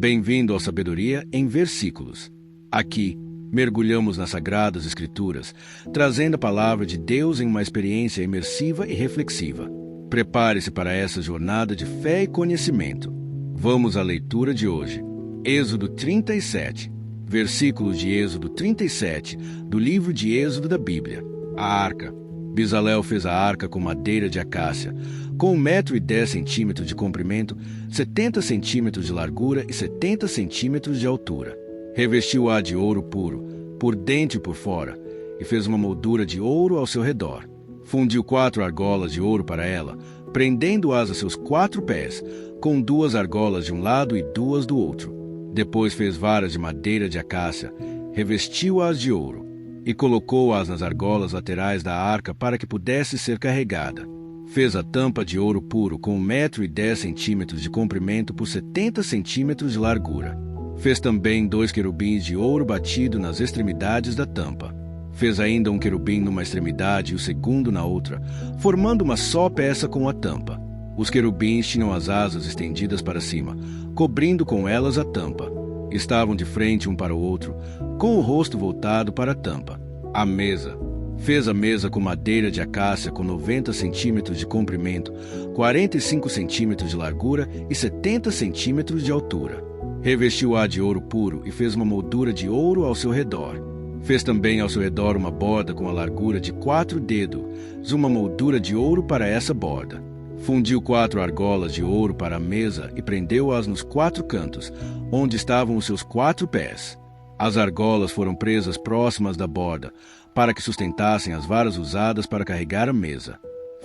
Bem-vindo ao Sabedoria em Versículos. Aqui, mergulhamos nas Sagradas Escrituras, trazendo a palavra de Deus em uma experiência imersiva e reflexiva. Prepare-se para essa jornada de fé e conhecimento. Vamos à leitura de hoje. Êxodo 37. Versículos de Êxodo 37, do livro de Êxodo da Bíblia. A arca. Bezalel fez a arca com madeira de acácia, com 1,10 m de comprimento, 70 centímetros de largura e 70 centímetros de altura. Revestiu-a de ouro puro, por dentro e por fora, e fez uma moldura de ouro ao seu redor. Fundiu 4 argolas de ouro para ela, prendendo-as a seus 4 pés, com 2 argolas de um lado e 2 do outro. Depois fez varas de madeira de acácia, revestiu-as de ouro, e colocou-as nas argolas laterais da arca para que pudesse ser carregada. Fez a tampa de ouro puro com 1,10 m de comprimento por 70 centímetros de largura. Fez também 2 querubins de ouro batido nas extremidades da tampa. Fez ainda um querubim numa extremidade e o segundo na outra, formando uma só peça com a tampa. Os querubins tinham as asas estendidas para cima, cobrindo com elas a tampa. Estavam de frente um para o outro, com o rosto voltado para a tampa. A mesa. Fez a mesa com madeira de acácia com 90 centímetros de comprimento, 45 centímetros de largura e 70 centímetros de altura. Revestiu-a de ouro puro e fez uma moldura de ouro ao seu redor. Fez também ao seu redor uma borda com a largura de 4 dedos, uma moldura de ouro para essa borda. Fundiu 4 argolas de ouro para a mesa e prendeu-as nos 4 cantos, onde estavam os seus 4 pés. As argolas foram presas próximas da borda, para que sustentassem as varas usadas para carregar a mesa.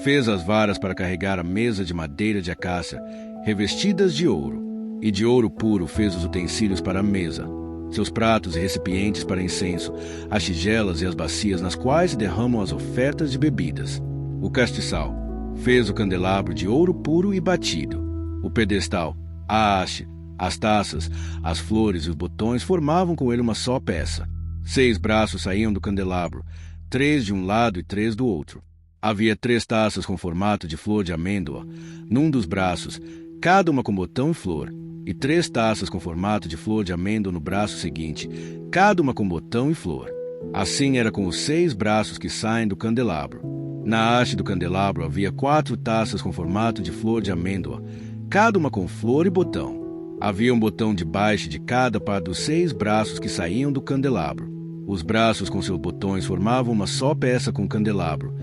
Fez as varas para carregar a mesa de madeira de acácia, revestidas de ouro, e de ouro puro fez os utensílios para a mesa, seus pratos e recipientes para incenso, as tigelas e as bacias nas quais se derramam as ofertas de bebidas. O castiçal. Fez o candelabro de ouro puro e batido. O pedestal, a haste, as taças, as flores e os botões formavam com ele uma só peça. 6 braços saíam do candelabro, 3 de um lado e 3 do outro. Havia 3 taças com formato de flor de amêndoa, num dos braços, cada uma com botão e flor, e 3 taças com formato de flor de amêndoa no braço seguinte, cada uma com botão e flor. Assim era com os 6 braços que saem do candelabro. Na haste do candelabro havia 4 taças com formato de flor de amêndoa, cada uma com flor e botão. Havia um botão debaixo de cada par dos 6 braços que saíam do candelabro. Os braços com seus botões formavam uma só peça com o candelabro,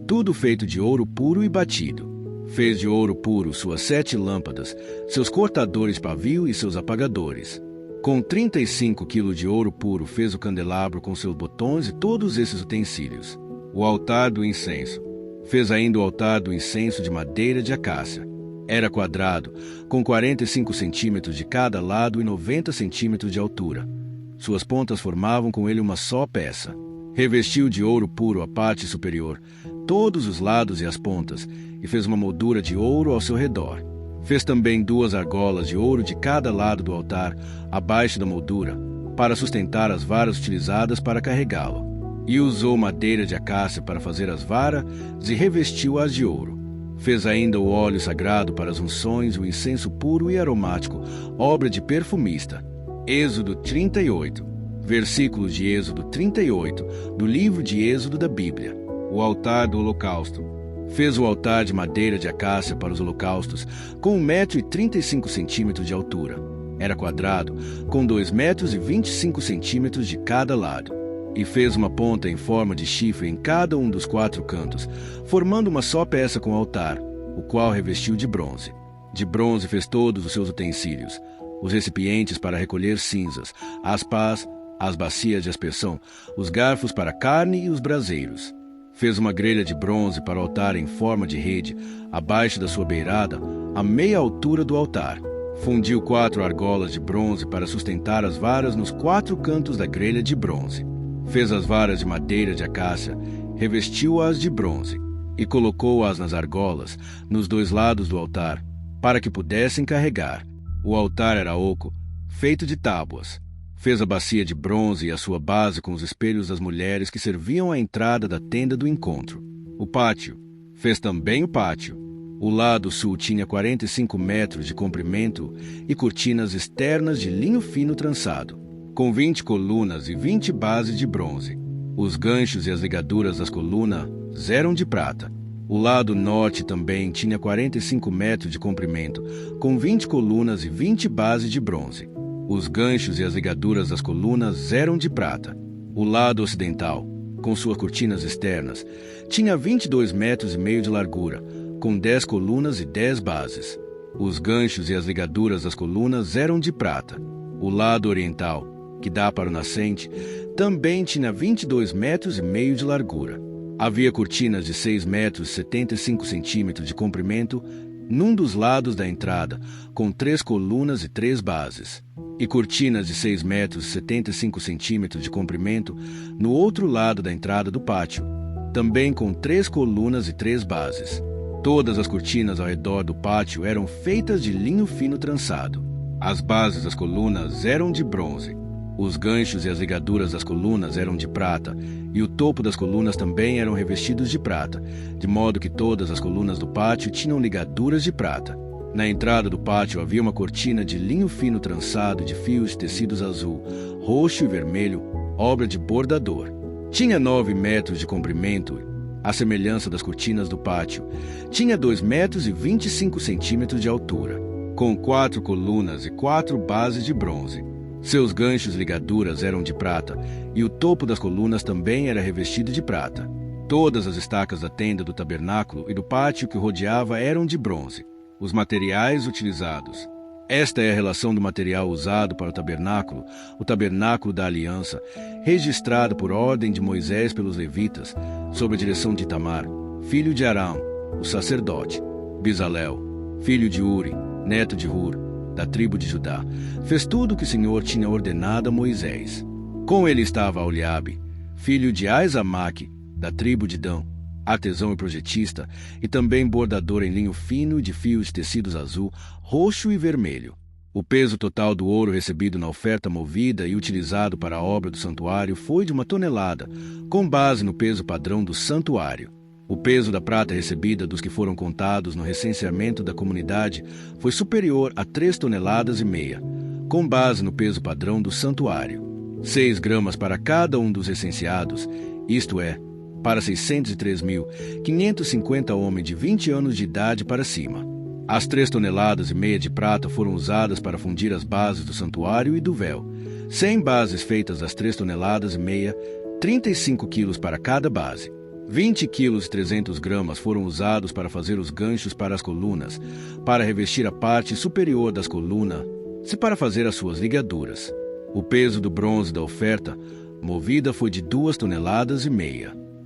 tudo feito de ouro puro e batido. Fez de ouro puro suas 7 lâmpadas, seus cortadores de pavio e seus apagadores. Com 35 quilos de ouro puro fez o candelabro com seus botões e todos esses utensílios. O altar do incenso. Fez ainda o altar do incenso de madeira de acácia. Era quadrado, com 45 centímetros de cada lado e 90 centímetros de altura. Suas pontas formavam com ele uma só peça. Revestiu de ouro puro a parte superior, todos os lados e as pontas, e fez uma moldura de ouro ao seu redor. Fez também 2 argolas de ouro de cada lado do altar, abaixo da moldura, para sustentar as varas utilizadas para carregá-lo. E usou madeira de acácia para fazer as varas e revestiu-as de ouro. Fez ainda o óleo sagrado para as unções e o incenso puro e aromático, obra de perfumista. Êxodo 38. Versículos de Êxodo 38, do livro de Êxodo da Bíblia. O altar do holocausto. Fez o altar de madeira de acácia para os holocaustos, com 1,35 m de altura. Era quadrado, com 2,25 m de cada lado. E fez uma ponta em forma de chifre em cada um dos 4 cantos, formando uma só peça com o altar, o qual revestiu de bronze. De bronze fez todos os seus utensílios, os recipientes para recolher cinzas, as pás, as bacias de aspersão, os garfos para carne e os braseiros. Fez uma grelha de bronze para o altar em forma de rede, abaixo da sua beirada, à meia altura do altar. Fundiu 4 argolas de bronze para sustentar as varas nos 4 cantos da grelha de bronze. Fez as varas de madeira de acácia, revestiu-as de bronze, e colocou-as nas argolas, nos 2 lados do altar, para que pudessem carregar. O altar era oco, feito de tábuas. Fez a bacia de bronze e a sua base com os espelhos das mulheres que serviam à entrada da tenda do encontro. O pátio. Fez também o pátio. O lado sul tinha 45 metros de comprimento e cortinas externas de linho fino trançado, com 20 colunas e 20 bases de bronze. Os ganchos e as ligaduras das colunas eram de prata. O lado norte também tinha 45 metros de comprimento, com 20 colunas e 20 bases de bronze. Os ganchos e as ligaduras das colunas eram de prata. O lado ocidental, com suas cortinas externas, tinha 22 metros e meio de largura, com 10 colunas e 10 bases. Os ganchos e as ligaduras das colunas eram de prata. O lado oriental, que dá para o nascente, também tinha 22 metros e meio de largura. Havia cortinas de 6 metros e 75 centímetros de comprimento num dos lados da entrada, com 3 colunas e 3 bases, e cortinas de 6 metros e 75 centímetros de comprimento no outro lado da entrada do pátio, também com 3 colunas e 3 bases. Todas as cortinas ao redor do pátio eram feitas de linho fino trançado. As bases das colunas eram de bronze. Os ganchos e as ligaduras das colunas eram de prata, e o topo das colunas também eram revestidos de prata, de modo que todas as colunas do pátio tinham ligaduras de prata. Na entrada do pátio havia uma cortina de linho fino trançado de fios de tecidos azul, roxo e vermelho, obra de bordador. Tinha 9 metros de comprimento, à semelhança das cortinas do pátio. Tinha 2 metros e 25 centímetros de altura, com 4 colunas e 4 bases de bronze. Seus ganchos e ligaduras eram de prata, e o topo das colunas também era revestido de prata. Todas as estacas da tenda do tabernáculo e do pátio que o rodeava eram de bronze. Os materiais utilizados. Esta é a relação do material usado para o tabernáculo da aliança, registrado por ordem de Moisés pelos levitas, sob a direção de Itamar, filho de Arão, o sacerdote. Bezalel, filho de Uri, neto de Hur, da tribo de Judá, fez tudo o que o Senhor tinha ordenado a Moisés. Com ele estava Oliabe, filho de Aizamaque, da tribo de Dã, artesão e projetista, e também bordador em linho fino e de fios de tecidos azul, roxo e vermelho. O peso total do ouro recebido na oferta movida e utilizado para a obra do santuário foi de 1 tonelada, com base no peso padrão do santuário. O peso da prata recebida dos que foram contados no recenseamento da comunidade foi superior a 3,5 toneladas, com base no peso padrão do santuário. 6 gramas para cada um dos recenseados, isto é, para 603.550 homens de 20 anos de idade para cima. As 3,5 toneladas de prata foram usadas para fundir as bases do santuário e do véu. 100 bases feitas das 3,5 toneladas, 35 quilos para cada base. 20 quilos e 300 gramas foram usados para fazer os ganchos para as colunas, para revestir a parte superior das colunas e para fazer as suas ligaduras. O peso do bronze da oferta movida foi de 2,5 toneladas.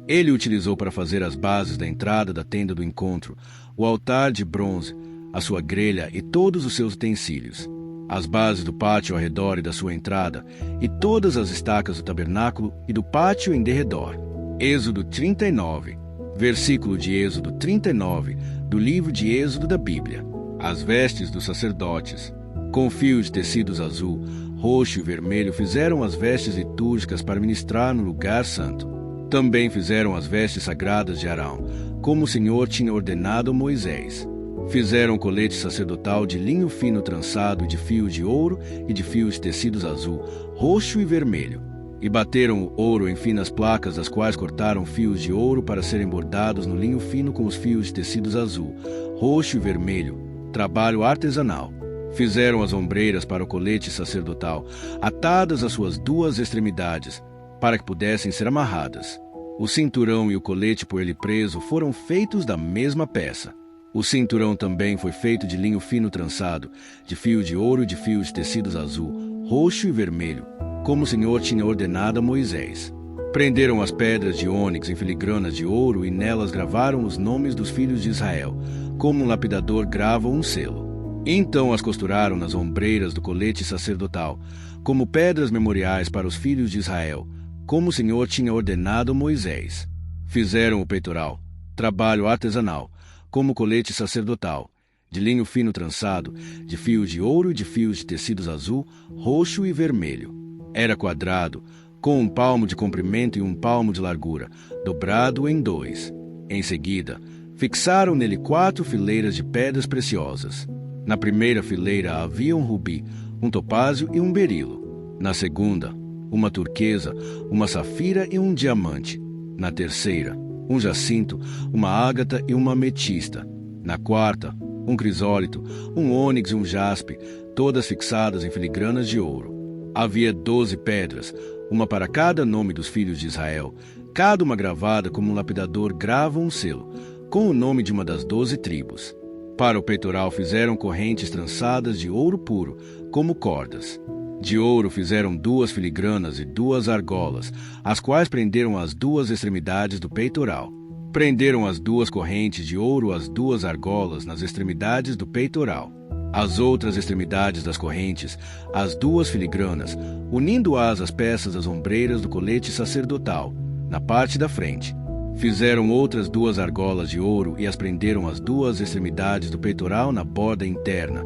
Ele utilizou para fazer as bases da entrada da tenda do encontro, o altar de bronze, a sua grelha e todos os seus utensílios, as bases do pátio ao redor e da sua entrada, e todas as estacas do tabernáculo e do pátio em derredor. Êxodo 39, versículo de Êxodo 39, do livro de Êxodo da Bíblia. As vestes dos sacerdotes. Com fios de tecidos azul, roxo e vermelho fizeram as vestes litúrgicas para ministrar no lugar santo. Também fizeram as vestes sagradas de Arão, como o Senhor tinha ordenado a Moisés. Fizeram o colete sacerdotal de linho fino trançado de fios de ouro e de fios de tecidos azul, roxo e vermelho. E bateram o ouro em finas placas, das quais cortaram fios de ouro para serem bordados no linho fino com os fios de tecidos azul, roxo e vermelho, trabalho artesanal. Fizeram as ombreiras para o colete sacerdotal, atadas às suas 2 extremidades, para que pudessem ser amarradas. O cinturão e o colete por ele preso foram feitos da mesma peça. O cinturão também foi feito de linho fino trançado, de fio de ouro e de fios de tecidos azul, roxo e vermelho, como o Senhor tinha ordenado a Moisés. Prenderam as pedras de ônix em filigranas de ouro e nelas gravaram os nomes dos filhos de Israel, como um lapidador grava um selo. Então as costuraram nas ombreiras do colete sacerdotal, como pedras memoriais para os filhos de Israel, como o Senhor tinha ordenado a Moisés. Fizeram o peitoral, trabalho artesanal, como colete sacerdotal, de linho fino trançado, de fios de ouro e de fios de tecidos azul, roxo e vermelho. Era quadrado, com 1 palmo de comprimento e 1 palmo de largura, dobrado em 2. Em seguida, Fixaram nele 4 fileiras de pedras preciosas. Na primeira fileira havia um rubi, um topázio e um berilo. Na segunda, uma turquesa, uma safira e um diamante. Na terceira, um jacinto, uma ágata e uma ametista. Na quarta, um crisólito, um ônix e um jaspe, todas fixadas em filigranas de ouro. Havia 12 pedras, uma para cada nome dos filhos de Israel, cada uma gravada como um lapidador grava um selo, com o nome de uma das 12 tribos. Para o peitoral fizeram correntes trançadas de ouro puro, como cordas. De ouro fizeram 2 filigranas e 2 argolas, as quais prenderam as 2 extremidades do peitoral. Prenderam as 2 correntes de ouro às 2 argolas nas extremidades do peitoral. As outras extremidades das correntes, as 2 filigranas, unindo-as às peças das ombreiras do colete sacerdotal, na parte da frente. Fizeram outras 2 argolas de ouro e as prenderam às 2 extremidades do peitoral na borda interna,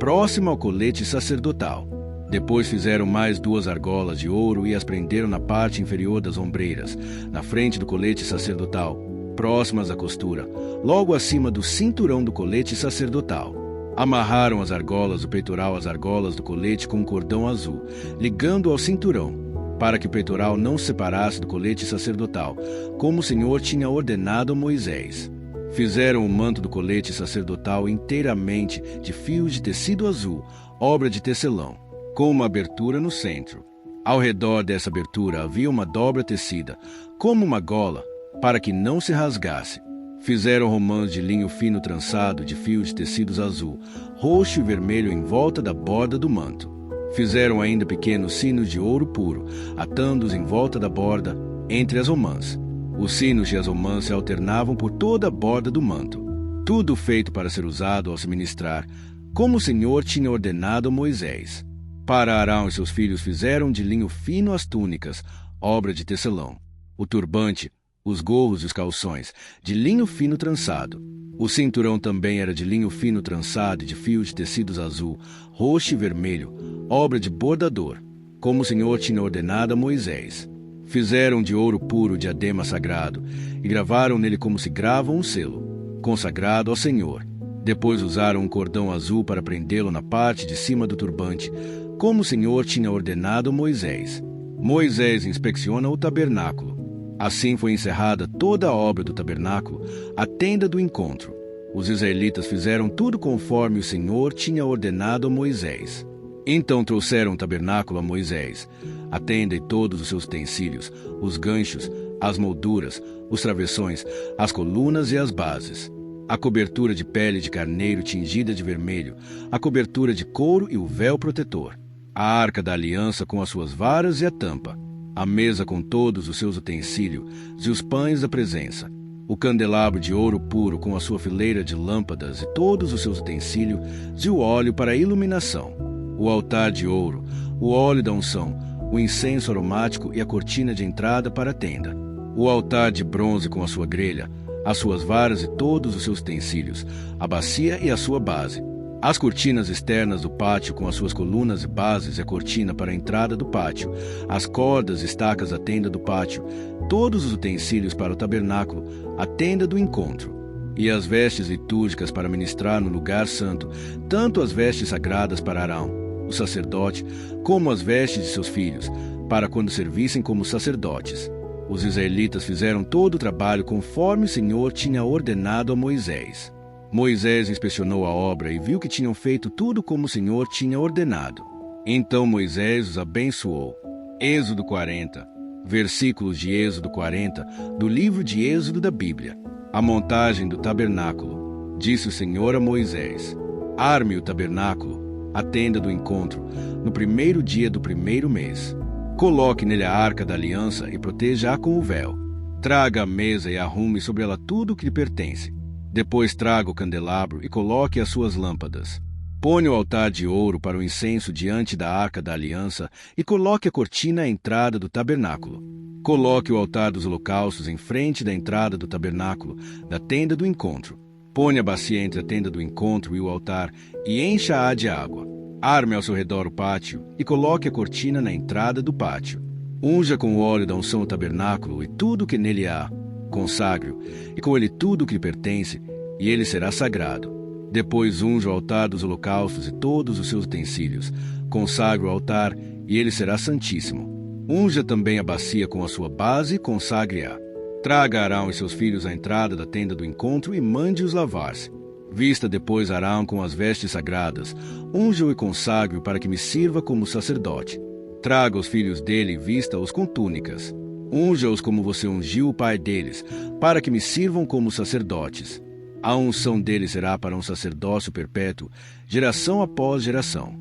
próxima ao colete sacerdotal. Depois fizeram mais 2 argolas de ouro e as prenderam na parte inferior das ombreiras, na frente do colete sacerdotal, próximas à costura, logo acima do cinturão do colete sacerdotal. Amarraram as argolas do peitoral às argolas do colete com um cordão azul, ligando ao cinturão, para que o peitoral não se separasse do colete sacerdotal, como o Senhor tinha ordenado a Moisés. Fizeram o manto do colete sacerdotal inteiramente de fios de tecido azul, obra de tecelão, com uma abertura no centro. Ao redor dessa abertura havia uma dobra tecida, como uma gola, para que não se rasgasse. Fizeram romãs de linho fino trançado de fios de tecidos azul, roxo e vermelho em volta da borda do manto. Fizeram ainda pequenos sinos de ouro puro, atando-os em volta da borda, entre as romãs. Os sinos e as romãs se alternavam por toda a borda do manto. Tudo feito para ser usado ao se ministrar, como o Senhor tinha ordenado a Moisés. Para Arão e seus filhos fizeram de linho fino as túnicas, obra de tecelão. O turbante, os gorros e os calções, de linho fino trançado. O cinturão também era de linho fino trançado e de fios de tecidos azul, roxo e vermelho, obra de bordador, como o Senhor tinha ordenado a Moisés. Fizeram de ouro puro o diadema sagrado e gravaram nele como se grava um selo, consagrado ao Senhor. Depois usaram um cordão azul para prendê-lo na parte de cima do turbante, como o Senhor tinha ordenado a Moisés. Moisés inspeciona o tabernáculo. Assim foi encerrada toda a obra do tabernáculo, a tenda do encontro. Os israelitas fizeram tudo conforme o Senhor tinha ordenado a Moisés. Então trouxeram o tabernáculo a Moisés, a tenda e todos os seus utensílios, os ganchos, as molduras, os travessões, as colunas e as bases, a cobertura de pele de carneiro tingida de vermelho, a cobertura de couro e o véu protetor, a arca da aliança com as suas varas e a tampa, a mesa com todos os seus utensílios e os pães da presença, o candelabro de ouro puro com a sua fileira de lâmpadas e todos os seus utensílios e o óleo para a iluminação, o altar de ouro, o óleo da unção, o incenso aromático e a cortina de entrada para a tenda, o altar de bronze com a sua grelha, as suas varas e todos os seus utensílios, a bacia e a sua base, as cortinas externas do pátio com as suas colunas e bases e a cortina para a entrada do pátio, as cordas e estacas da tenda do pátio, todos os utensílios para o tabernáculo, a tenda do encontro, e as vestes litúrgicas para ministrar no lugar santo, tanto as vestes sagradas para Arão, o sacerdote, como as vestes de seus filhos, para quando servissem como sacerdotes. Os israelitas fizeram todo o trabalho conforme o Senhor tinha ordenado a Moisés. Moisés inspecionou a obra e viu que tinham feito tudo como o Senhor tinha ordenado. Então Moisés os abençoou. Êxodo 40, versículos de Êxodo 40, do livro de Êxodo da Bíblia. A montagem do tabernáculo. Disse o Senhor a Moisés: arme o tabernáculo, a tenda do encontro, no primeiro dia do primeiro mês. Coloque nele a arca da aliança e proteja-a com o véu. Traga a mesa e arrume sobre ela tudo o que lhe pertence. Depois traga o candelabro e coloque as suas lâmpadas. Ponha o altar de ouro para o incenso diante da arca da aliança e coloque a cortina à entrada do tabernáculo. Coloque o altar dos holocaustos em frente da entrada do tabernáculo, da tenda do encontro. Ponha a bacia entre a tenda do encontro e o altar e encha-a de água. Arme ao seu redor o pátio e coloque a cortina na entrada do pátio. Unja com o óleo da unção o tabernáculo e tudo o que nele há. consagre-o, e com ele tudo o que lhe pertence, e ele será sagrado. Depois unja o altar dos holocaustos e todos os seus utensílios, consagre o altar, e ele será santíssimo. Unja também a bacia com a sua base e consagre-a. Traga Arão e seus filhos à entrada da tenda do encontro e mande-os lavar-se. Vista depois Arão com as vestes sagradas, unja-o e consagre-o para que me sirva como sacerdote. Traga os filhos dele e vista-os com túnicas. Unja-os como você ungiu o pai deles, para que me sirvam como sacerdotes. A unção deles será para um sacerdócio perpétuo, geração após geração.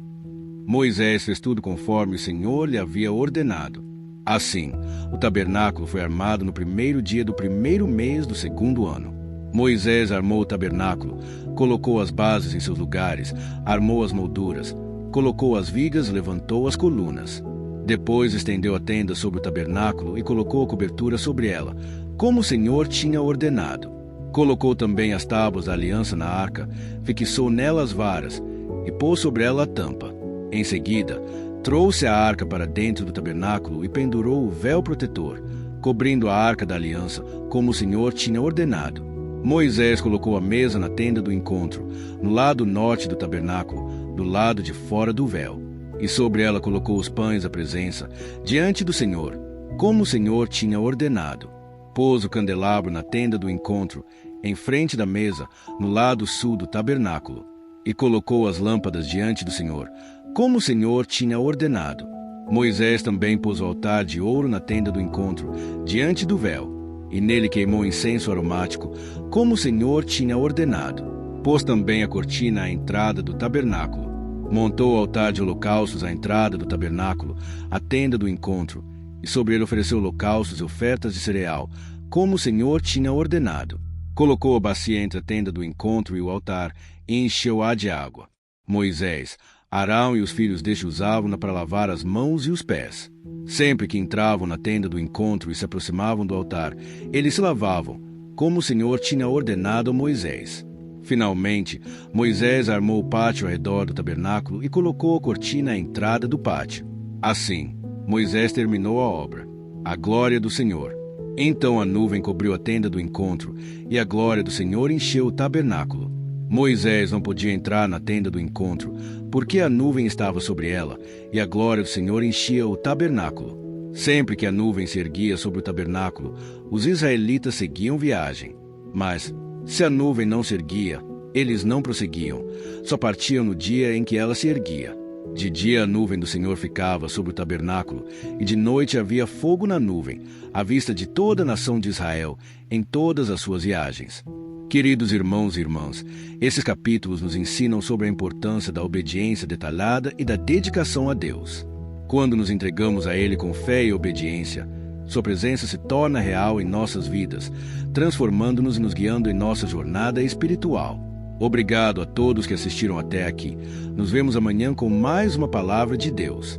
Moisés fez tudo conforme o Senhor lhe havia ordenado. Assim, o tabernáculo foi armado no primeiro dia do primeiro mês do segundo ano. Moisés armou o tabernáculo, colocou as bases em seus lugares, armou as molduras, colocou as vigas e levantou as colunas. Depois estendeu a tenda sobre o tabernáculo e colocou a cobertura sobre ela, como o Senhor tinha ordenado. Colocou também as tábuas da aliança na arca, fixou nela as varas e pôs sobre ela a tampa. Em seguida, trouxe a arca para dentro do tabernáculo e pendurou o véu protetor, cobrindo a arca da aliança, como o Senhor tinha ordenado. Moisés colocou a mesa na tenda do encontro, no lado norte do tabernáculo, do lado de fora do véu. E sobre ela colocou os pães da presença, diante do Senhor, como o Senhor tinha ordenado. Pôs o candelabro na tenda do encontro, em frente da mesa, no lado sul do tabernáculo. E colocou as lâmpadas diante do Senhor, como o Senhor tinha ordenado. Moisés também pôs o altar de ouro na tenda do encontro, diante do véu, e nele queimou incenso aromático, como o Senhor tinha ordenado. Pôs também a cortina à entrada do tabernáculo. Montou o altar de holocaustos à entrada do tabernáculo, a tenda do encontro, e sobre ele ofereceu holocaustos e ofertas de cereal, como o Senhor tinha ordenado. Colocou a bacia entre a tenda do encontro e o altar, e encheu-a de água. Moisés, Arão e os filhos deste usavam-na para lavar as mãos e os pés. Sempre que entravam na tenda do encontro e se aproximavam do altar, eles se lavavam, como o Senhor tinha ordenado a Moisés. Finalmente, Moisés armou o pátio ao redor do tabernáculo e colocou a cortina à entrada do pátio. Assim, Moisés terminou a obra, a glória do Senhor. Então a nuvem cobriu a tenda do encontro, e a glória do Senhor encheu o tabernáculo. Moisés não podia entrar na tenda do encontro, porque a nuvem estava sobre ela, e a glória do Senhor enchia o tabernáculo. Sempre que a nuvem se erguia sobre o tabernáculo, os israelitas seguiam viagem. Mas, se a nuvem não se erguia, eles não prosseguiam, só partiam no dia em que ela se erguia. De dia a nuvem do Senhor ficava sobre o tabernáculo, e de noite havia fogo na nuvem, à vista de toda a nação de Israel, em todas as suas viagens. Queridos irmãos e irmãs, esses capítulos nos ensinam sobre a importância da obediência detalhada e da dedicação a Deus. Quando nos entregamos a Ele com fé e obediência, Sua presença se torna real em nossas vidas, transformando-nos e nos guiando em nossa jornada espiritual. Obrigado a todos que assistiram até aqui. Nos vemos amanhã com mais uma palavra de Deus.